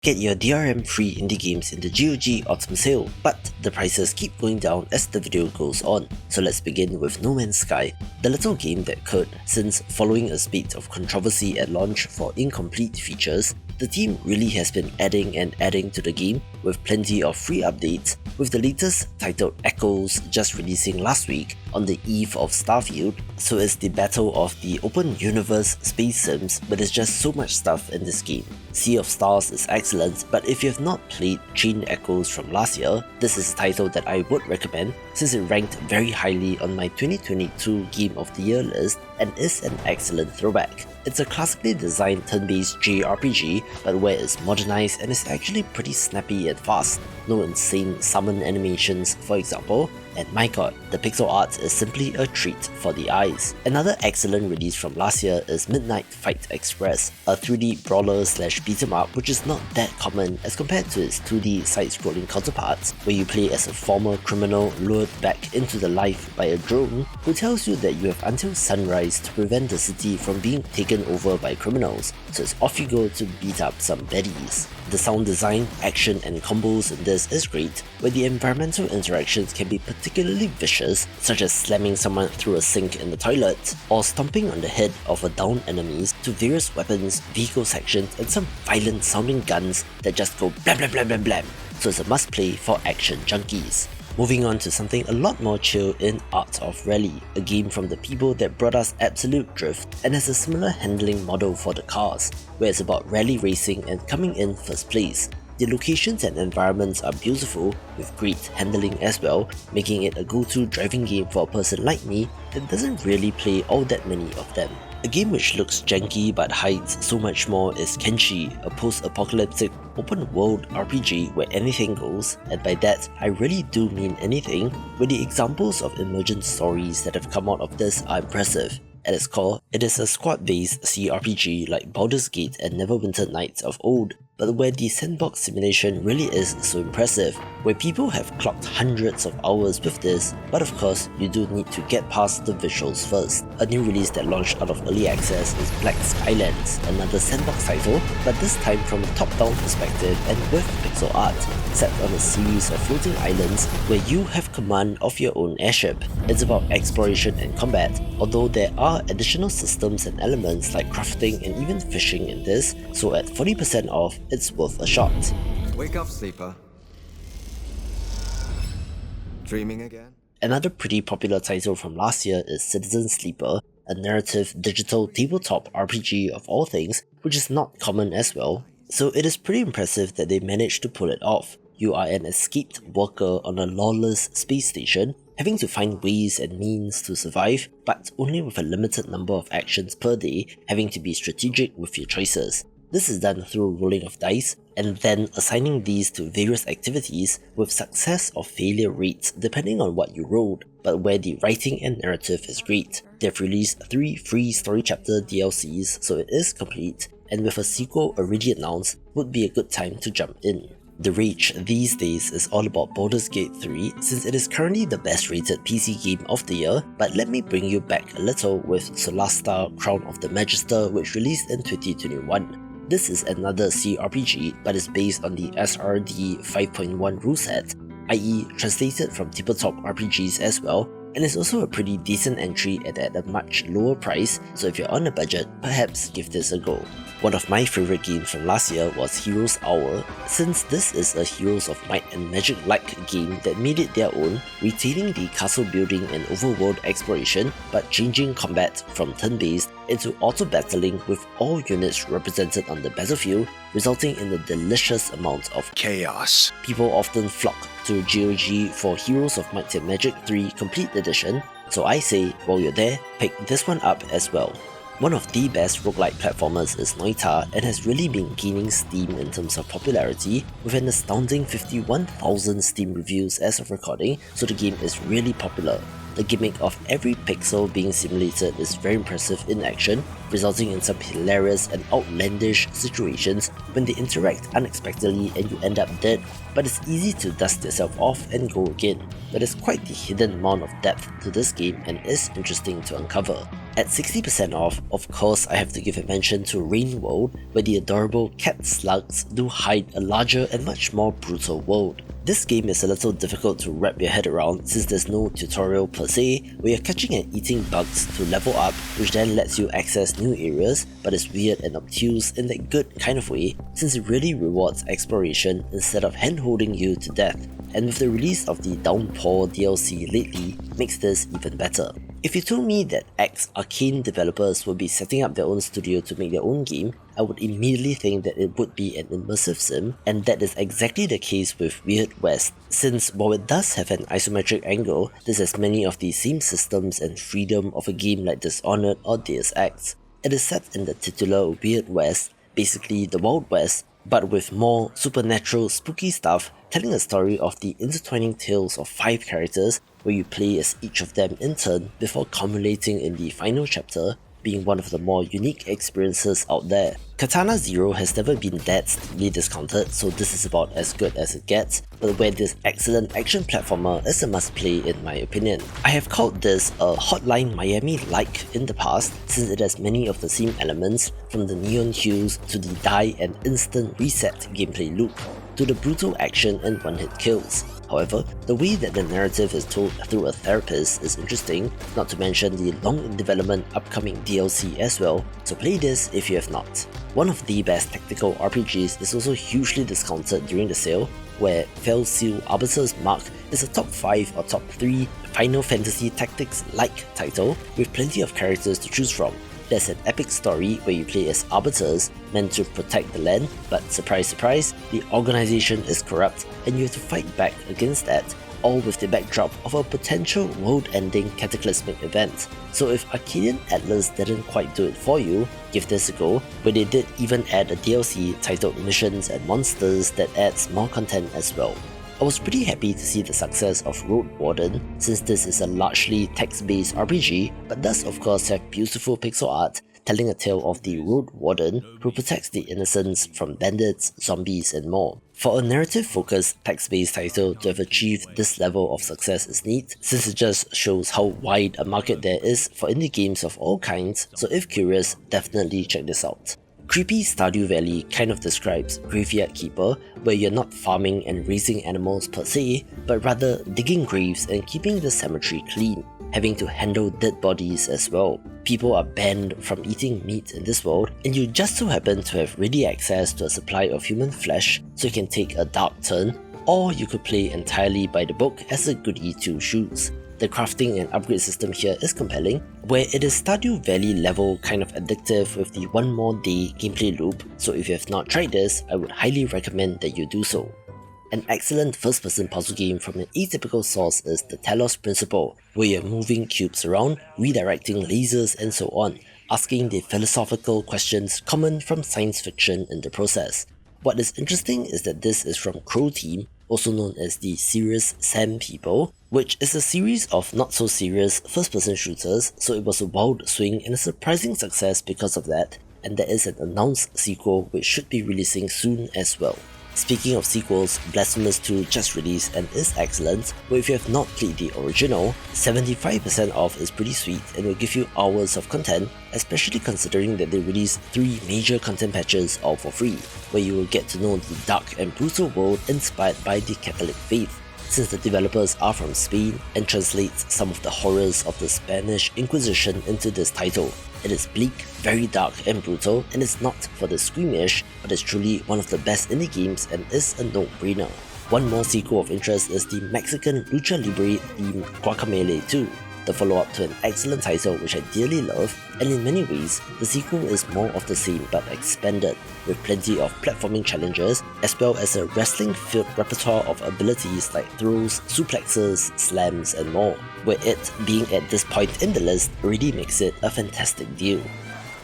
Get your DRM free indie games in the GOG Autumn Sale, but the prices keep going down as the video goes on. So let's begin with No Man's Sky, the little game that could, since following a spate of controversy at launch for incomplete features, the team really has been adding and adding to the game with plenty of free updates, with the latest titled Echoes just releasing last week on the eve of Starfield. So it's the battle of the open universe space sims, but there's just so much stuff in this game. Sea of Stars is excellent, but if you have not played Chain Echoes from last year, this is a title that I would recommend since it ranked very highly on my 2022 Game of the Year list and is an excellent throwback. It's a classically designed turn-based JRPG, but where it's modernized and is actually pretty snappy and fast. No insane summon animations, for example, and my god, the pixel art is simply a treat for the eyes. Another excellent release from last year is Midnight Fight Express, a 3D brawler slash beat 'em up which is not that common as compared to its 2D side-scrolling counterparts, where you play as a former criminal lured back into the life by a drone who tells you that you have until sunrise to prevent the city from being taken over by criminals, so it's off you go to beat up some baddies. The sound design, action and combos in this is great, where the environmental interactions can be particularly vicious, such as slamming someone through a sink in the toilet, or stomping on the head of a downed enemies, to various weapons, vehicle sections and some violent sounding guns that just go blam blam blam blam blam, so it's a must play for action junkies. Moving on to something a lot more chill in Art of Rally, a game from the people that brought us Absolute Drift and has a similar handling model for the cars, where it's about rally racing and coming in first place. The locations and environments are beautiful, with great handling as well, making it a go-to driving game for a person like me that doesn't really play all that many of them. A game which looks janky but hides so much more is Kenshi, a post-apocalyptic open-world RPG where anything goes, and by that I really do mean anything, where the examples of emergent stories that have come out of this are impressive. At its core, it is a squad-based CRPG like Baldur's Gate and Neverwinter Nights of old, but where the sandbox simulation really is so impressive, where people have clocked hundreds of hours with this, but of course you do need to get past the visuals first. A new release that launched out of early access is Black Skylands, another sandbox title, but this time from a top-down perspective and with pixel art, set on a series of floating islands where you have command of your own airship. It's about exploration and combat, although there are additional systems and elements like crafting and even fishing in this, so at 40% off, it's worth a shot. Wake up, sleeper. Dreaming again? Another pretty popular title from last year is Citizen Sleeper, a narrative digital tabletop RPG of all things, which is not common as well, so it is pretty impressive that they managed to pull it off. You are an escaped worker on a lawless space station, having to find ways and means to survive, but only with a limited number of actions per day, having to be strategic with your choices. This is done through rolling of dice, and then assigning these to various activities with success or failure rates depending on what you rolled, but where the writing and narrative is great. They've released 3 free story chapter DLCs, so it is complete, and with a sequel already announced, would be a good time to jump in. The rage these days is all about Baldur's Gate 3 since it is currently the best rated PC game of the year, but let me bring you back a little with Solasta Crown of the Magister, which released in 2021. This is another CRPG, but is based on the SRD 5.1 rule set, i.e. translated from tabletop RPGs as well, and is also a pretty decent entry at a much lower price, so if you're on a budget, perhaps give this a go. One of my favourite games from last year was Heroes Hour, since this is a Heroes of Might and Magic-like game that made it their own, retaining the castle building and overworld exploration, but changing combat from turn-based into auto-battling with all units represented on the battlefield, resulting in a delicious amount of Chaos. People often flock to GOG for Heroes of Might and Magic 3 Complete Edition, so I say, while you're there, pick this one up as well. One of the best roguelike platformers is Noita and has really been gaining steam in terms of popularity, with an astounding 51,000 Steam reviews as of recording, so the game is really popular. The gimmick of every pixel being simulated is very impressive in action, resulting in some hilarious and outlandish situations when they interact unexpectedly and you end up dead, but it's easy to dust yourself off and go again. There is quite the hidden amount of depth to this game and is interesting to uncover. At 60% off, of course I have to give a mention to Rain World, where the adorable cat slugs do hide a larger and much more brutal world. This game is a little difficult to wrap your head around since there's no tutorial per se, where you're catching and eating bugs to level up, which then lets you access new areas, but it's weird and obtuse in that good kind of way since it really rewards exploration instead of hand-holding you to death, and with the release of the Downpour DLC lately, makes this even better. If you told me that ex-Arcane developers would be setting up their own studio to make their own game, I would immediately think that it would be an immersive sim, and that is exactly the case with Weird West, since while it does have an isometric angle, this has many of the same systems and freedom of a game like Dishonored or Deus Ex. It is set in the titular Weird West, basically the Wild West, but with more supernatural spooky stuff, telling a story of the intertwining tales of 5 characters where you play as each of them in turn before culminating in the final chapter, being one of the more unique experiences out there. Katana Zero has never been that steeply discounted, so this is about as good as it gets, but where this excellent action platformer is a must-play in my opinion. I have called this a Hotline Miami-like in the past, since it has many of the same elements, from the neon hues to the die and instant reset gameplay loop, to the brutal action and one-hit kills. However, the way that the narrative is told through a therapist is interesting, not to mention the long in development upcoming DLC as well, so play this if you have not. One of the best tactical RPGs is also hugely discounted during the sale, where Fel Seal Arbiter's Mark is a top 5 or top 3 Final Fantasy Tactics-like title with plenty of characters to choose from. There's an epic story where you play as arbiters meant to protect the land, but surprise surprise, the organization is corrupt and you have to fight back against that, all with the backdrop of a potential world-ending cataclysmic event. So if Arcadian Atlas didn't quite do it for you, give this a go, where they did even add a DLC titled Missions and Monsters that adds more content as well. I was pretty happy to see the success of Roadwarden, since this is a largely text-based RPG, but does of course have beautiful pixel art, telling a tale of the Roadwarden who protects the innocents from bandits, zombies and more. For a narrative-focused text-based title to have achieved this level of success is neat, since it just shows how wide a market there is for indie games of all kinds, so if curious, definitely check this out. Creepy Stardew Valley kind of describes Graveyard Keeper, where you're not farming and raising animals per se, but rather digging graves and keeping the cemetery clean, having to handle dead bodies as well. People are banned from eating meat in this world, and you just so happen to have ready access to a supply of human flesh, so you can take a dark turn, or you could play entirely by the book as a goody two-shoes. The crafting and upgrade system here is compelling, where it is Stardew Valley level kind of addictive with the one more day gameplay loop, so if you have not tried this, I would highly recommend that you do so. An excellent first-person puzzle game from an atypical source is the Talos Principle, where you're moving cubes around, redirecting lasers and so on, asking the philosophical questions common from science fiction in the process. What is interesting is that this is from Crow Team, also known as the Serious Sam people, which is a series of not-so-serious first-person shooters, so it was a wild swing and a surprising success because of that, and there is an announced sequel which should be releasing soon as well. Speaking of sequels, Blasphemous 2 just released and is excellent, but if you have not played the original, 75% off is pretty sweet and will give you hours of content, especially considering that they released 3 major content patches all for free, where you will get to know the dark and brutal world inspired by the Catholic faith, since the developers are from Spain and translates some of the horrors of the Spanish Inquisition into this title. It is bleak, very dark and brutal, and it's not for the squeamish, but is truly one of the best indie games and is a no-brainer. One more sequel of interest is the Mexican Lucha Libre themed Guacamelee 2, the follow-up to an excellent title which I dearly love, and in many ways, the sequel is more of the same but expanded, with plenty of platforming challenges, as well as a wrestling-filled repertoire of abilities like throws, suplexes, slams and more, where it, being at this point in the list, already makes it a fantastic deal.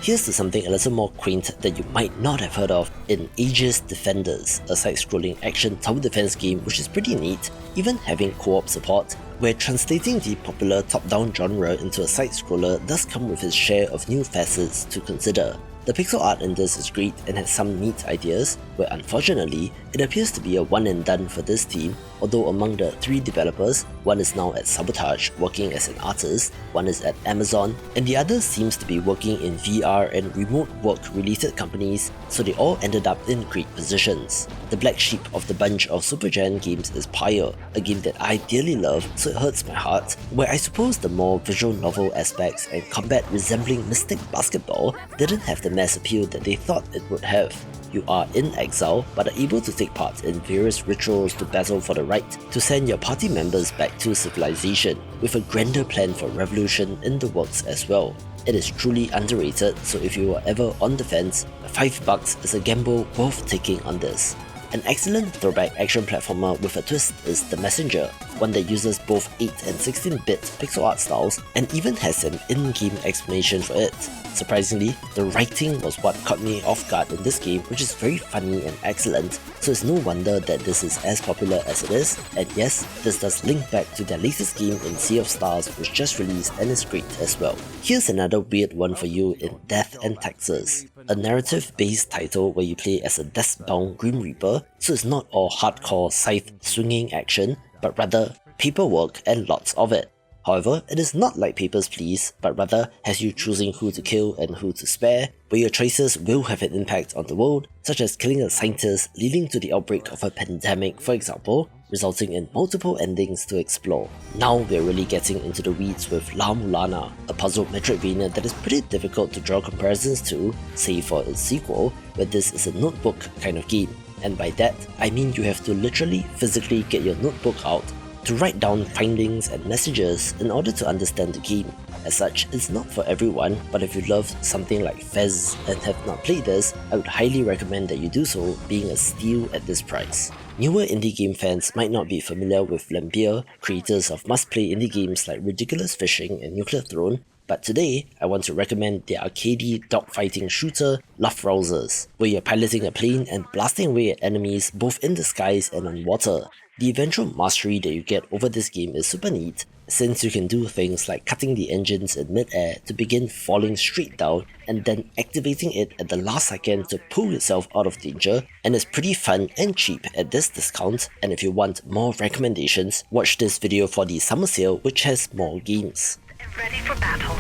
Here's to something a little more quaint that you might not have heard of in Aegis Defenders, a side-scrolling action tower defense game which is pretty neat, even having co-op support, where translating the popular top-down genre into a side-scroller does come with its share of new facets to consider. The pixel art in this is great and has some neat ideas, where unfortunately, it appears to be a one and done for this team, although among the 3 developers, one is now at Sabotage working as an artist, one is at Amazon, and the other seems to be working in VR and remote work related companies, so they all ended up in great positions. The black sheep of the bunch of Supergiant games is Pyre, a game that I dearly love, so it hurts my heart, where I suppose the more visual novel aspects and combat resembling Mystic Basketball didn't have the mass appeal that they thought it would have. You are in exile, but are able to take part in various rituals to battle for the right to send your party members back to civilization, with a grander plan for revolution in the works as well. It is truly underrated, so if you are ever on the fence, $5 is a gamble worth taking on this. An excellent throwback action platformer with a twist is The Messenger, one that uses both 8 and 16-bit pixel art styles and even has an in-game explanation for it. Surprisingly, the writing was what caught me off guard in this game, which is very funny and excellent, so it's no wonder that this is as popular as it is, and yes, this does link back to their latest game in Sea of Stars, which just released and is great as well. Here's another weird one for you in Death and Taxes, a narrative-based title where you play as a death-bound Grim Reaper, so it's not all hardcore scythe-swinging action, but rather paperwork and lots of it. However, it is not like Papers, Please, but rather has you choosing who to kill and who to spare, where your choices will have an impact on the world, such as killing a scientist leading to the outbreak of a pandemic, for example, resulting in multiple endings to explore. Now we're really getting into the weeds with La-Mulana, a puzzle Metroidvania that is pretty difficult to draw comparisons to, save for its sequel, where this is a notebook kind of game. And by that, I mean you have to literally physically get your notebook out to write down findings and messages in order to understand the game. As such, it's not for everyone, but if you love something like Fez and have not played this, I would highly recommend that you do so, being a steal at this price. Newer indie game fans might not be familiar with Lambier, creators of must-play indie games like Ridiculous Fishing and Nuclear Throne, but today, I want to recommend the arcadey dogfighting shooter Luftrausers, where you're piloting a plane and blasting away at enemies both in the skies and on water. The eventual mastery that you get over this game is super neat, since you can do things like cutting the engines in mid-air to begin falling straight down and then activating it at the last second to pull yourself out of danger, and it's pretty fun and cheap at this discount. And if you want more recommendations, watch this video for the summer sale, which has more games. Ready for battle.